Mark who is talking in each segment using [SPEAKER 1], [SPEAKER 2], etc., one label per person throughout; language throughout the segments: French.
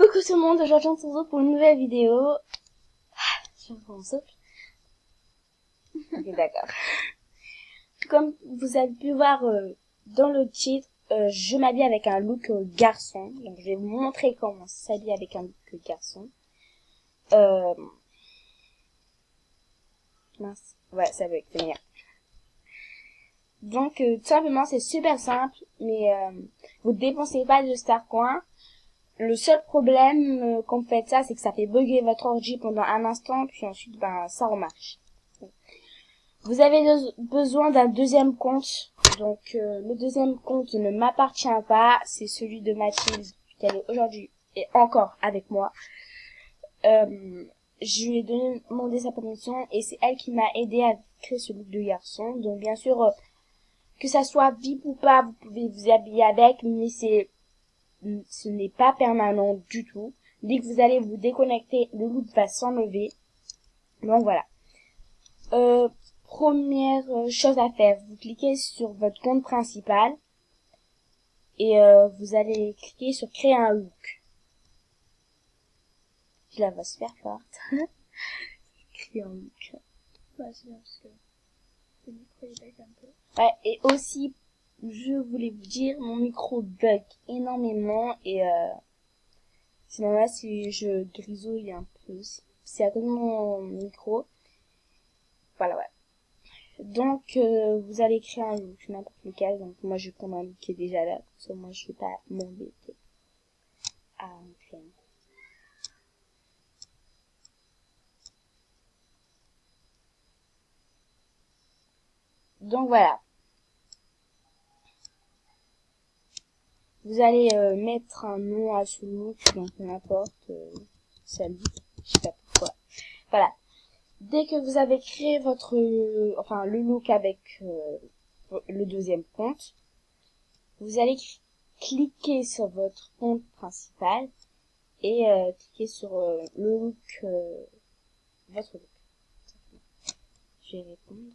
[SPEAKER 1] Coucou tout le monde, aujourd'hui on se retrouve pour une nouvelle vidéo. Je vais prendre un souffle. Ok, d'accord. Comme vous avez pu voir dans le titre, je m'habille avec un look garçon. Donc je vais vous montrer comment s'habiller avec un look garçon. Mince, ouais, ça veut être bien. Donc tout simplement c'est super simple, mais vous ne dépensez pas de Starcoin. Le seul problème quand vous faites ça, c'est que ça fait bugger votre ordi pendant un instant, puis ensuite, ça remarche. Vous avez besoin d'un deuxième compte. Donc, le deuxième compte ne m'appartient pas. C'est celui de Mathilde, qui est aujourd'hui et encore avec moi. Je lui ai demandé sa permission et c'est elle qui m'a aidé à créer ce look de garçon. Donc, bien sûr, que ça soit VIP ou pas, vous pouvez vous habiller avec, mais ce n'est pas permanent du tout. Dès que vous allez vous déconnecter, le look va s'enlever. Donc voilà. Première chose à faire, vous cliquez sur votre compte principal et vous allez cliquer sur créer un look. Je la vois super forte. Créer un look.
[SPEAKER 2] Ouais, c'est bien parce que le micro il bug un peu.
[SPEAKER 1] Ouais, et aussi, je voulais vous dire, mon micro bug énormément et sinon là, si je grisouille un peu, c'est à cause de mon micro. Voilà, ouais. Donc, vous allez créer un look, n'importe lequel. Donc, moi, je vais prendre un look qui est déjà là. Comme ça, moi, je vais pas m'embêter à en créer. Donc, voilà. Vous allez mettre un nom à ce look, donc n'importe. Salut. Je sais pas pourquoi. Voilà. Dès que vous avez créé votre, le look avec le deuxième compte, vous allez cliquer sur votre compte principal et cliquer sur le look, votre look. Je vais répondre.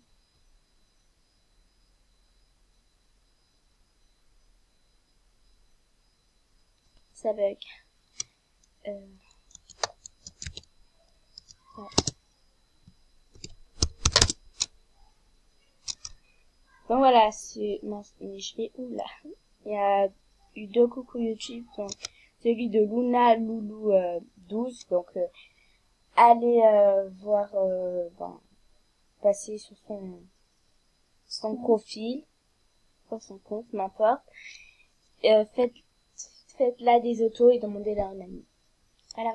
[SPEAKER 1] Ça bug. Ouais. Donc voilà, mince, mais je vais où là? Il y a eu deux coucou YouTube, donc celui de Luna Loulou 12, donc allez voir, passer sur son profil, sur son compte, n'importe. Faites là des autos et demandez leur ami. Voilà,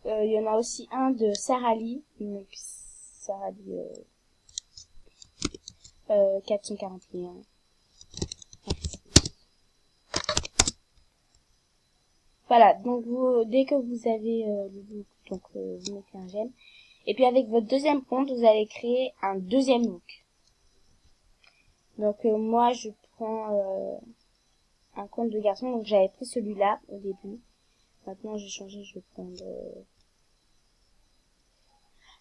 [SPEAKER 1] voilà. Il y en a aussi un de Sarah Lee, donc Sarah Lee 441. Voilà, donc dès que vous avez le look, donc vous mettez un j'aime. Et puis avec votre deuxième compte, vous allez créer un deuxième look. Donc moi, je prends un compte de garçon, donc j'avais pris celui-là au début. Maintenant, j'ai changé, je vais prendre...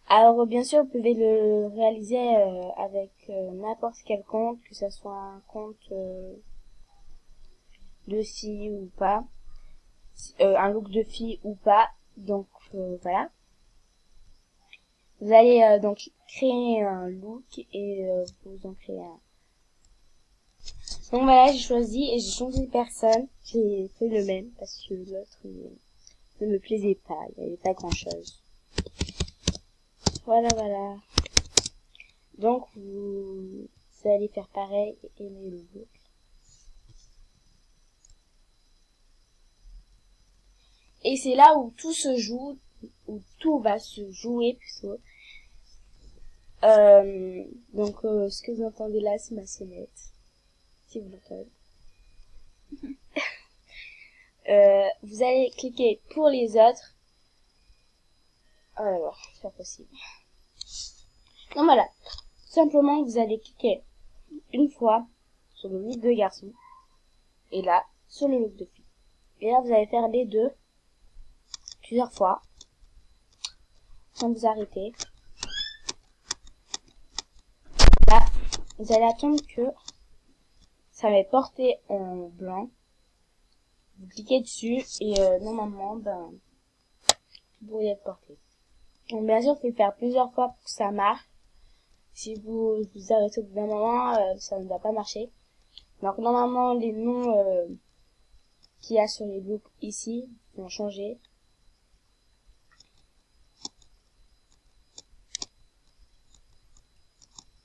[SPEAKER 1] Alors, bien sûr, vous pouvez le réaliser avec n'importe quel compte, que ce soit un compte de fille ou pas, un look de fille ou pas. Donc, voilà. Vous allez donc créer un look et vous en créez un. Donc voilà, j'ai choisi et j'ai changé de personne. J'ai fait le même parce que l'autre ne me plaisait pas. Il n'y avait pas grand chose. Voilà, voilà. Donc vous allez faire pareil et aimer le look. Et c'est là où tout se joue, où tout va se jouer plutôt. Donc ce que vous entendez là, c'est ma sonnette. Si vous l'entendez. Vous allez cliquer pour les autres. Alors, c'est pas possible. Donc voilà. Simplement, vous allez cliquer une fois sur le look de garçon. Et là, sur le look de fille. Et là, vous allez faire les deux plusieurs fois. Sans vous arrêter. Là, vous allez attendre que ça va être porté en blanc. Vous cliquez dessus et normalement, ben, vous pourriez être porté. Donc bien sûr, il faut le faire plusieurs fois pour que ça marche. Si vous vous arrêtez au bout d'un moment, ça ne va pas marcher. Donc normalement, les noms qu'il y a sur les looks ici vont changer.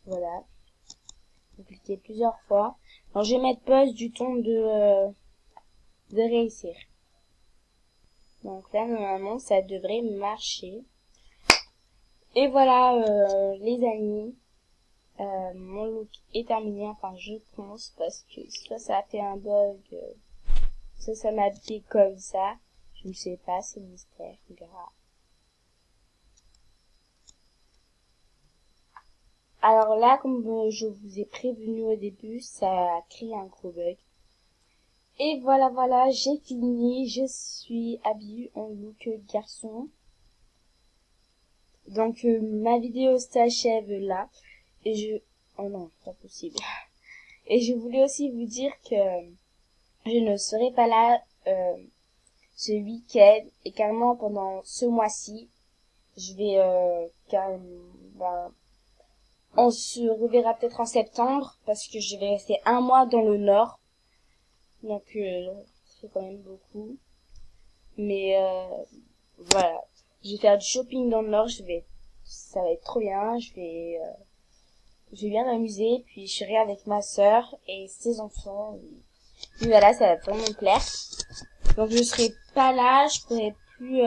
[SPEAKER 1] Voilà. Vous cliquez plusieurs fois. Donc je vais mettre pause du ton de réussir. Donc là, normalement, ça devrait marcher. Et voilà, les amis. Mon look est terminé, enfin je pense, parce que soit ça a fait un bug, soit ça m'a fait comme ça. Je ne sais pas, c'est le mystère, on verra. Alors là, comme je vous ai prévenu au début, ça a créé un gros bug. Et voilà, j'ai fini, je suis habillée en look garçon. Donc ma vidéo s'achève là. Et oh non, pas possible. Et je voulais aussi vous dire que je ne serai pas là ce week-end et carrément pendant ce mois-ci. Je vais ben, on se reverra peut-être en septembre parce que je vais rester un mois dans le nord. Donc ça fait quand même beaucoup. Mais voilà. Je vais faire du shopping dans le nord, ça va être trop bien, je vais bien m'amuser, puis je serai avec ma sœur et ses enfants. Puis voilà, ça va vraiment me plaire. Donc je serai pas là, je pourrai plus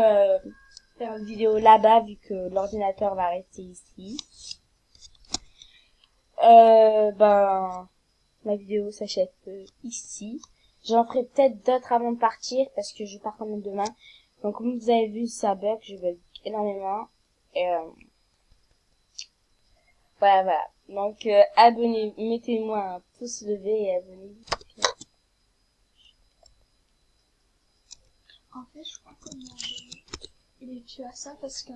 [SPEAKER 1] faire une vidéo là-bas vu que l'ordinateur va rester ici. Ben ma vidéo s'achève ici. J'en ferai peut-être d'autres avant de partir parce que je pars quand même demain. Donc comme vous avez vu, ça bug, je bug énormément. Et voilà. Donc abonnez, mettez-moi un pouce levé et abonnez-vous.
[SPEAKER 2] En fait, je crois qu'on il est dû à ça parce que